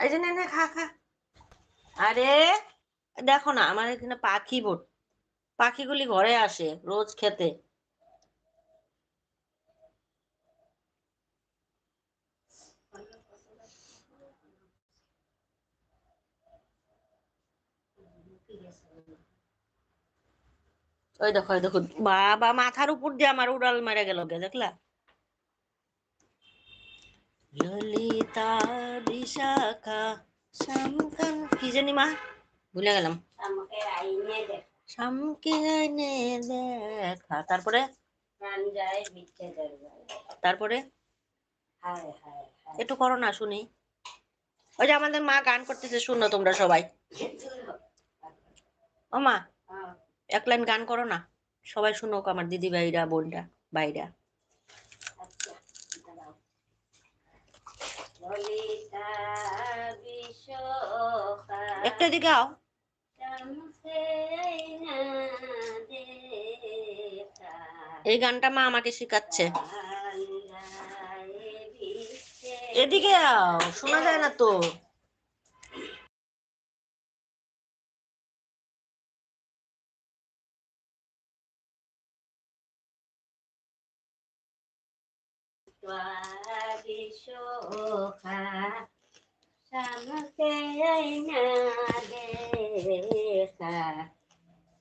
এই যে নে খা খা। আরে দেখো না আমার এখানে পাখিগুলি ঘরে আসে রোজ খেতে। ওই দেখো বাবা মাথার উপর দিয়ে আমার উড়াল মেরে গেল গে, দেখলা? ললিতা বিশাখা শামকান কি জানি মা, ভুলে গেলাম। শামকে আইনে দেখা, তারপরে তারপরে একটু করো না শুনি। ওই যে আমাদের মা গান করতেছে, শুনো তোমরা সবাই। ও মা, এক লাইন গান করো না, সবাই শুনুক, আমার দিদি ভাইরা বোনরা ভাইরা। একটা দিকে আও। এই গানটা মা আমাকে শেখাচ্ছে। এদিকে আও, শোনা যায় না তো। শামকে আইনা দেখা,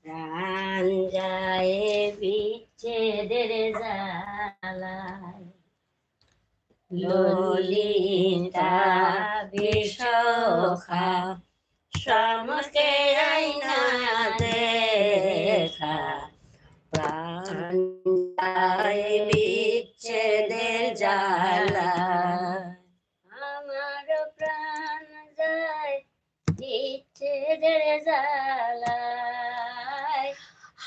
প্রাণ যায় বিচ্ছেদের জ্বালায়। ললিতা বিশাখা শামকে আইনা দেখা, প্রাণ যায় বিচ্ছেদের জ্বালায়। আমার প্রাণ যায় বিচ্ছেদের জ্বালায়।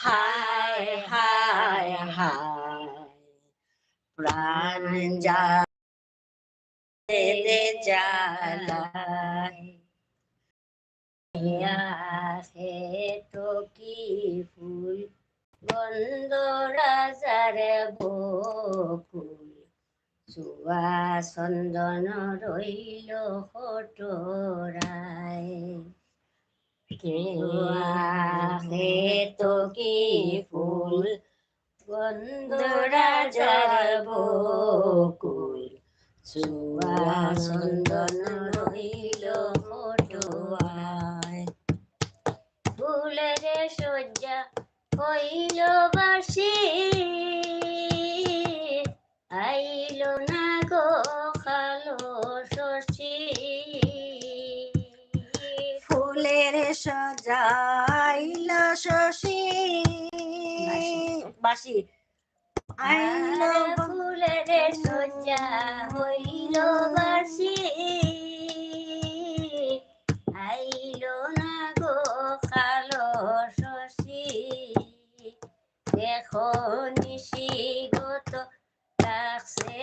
হায় হায় হায়, প্রাণ যায় জ্বালায়। আছে তো কি ফুল গন্ধ রাজার বকুল, সুয়া চন্দন রইল হটরায়। আছে তো কি ফুল গন্ধ রাজার বকুল, সুয়া চন্দন রইল হটরায়। ফুলের সজ্জা হইল বাসি, আইল না গো কালো শশী। ফুলের সজাইল শশী বাসি, আইল ফুলের সজ্জা হইল বাসি, আইল না গো কালো শশী। দেখো নিশিগত ডাকছে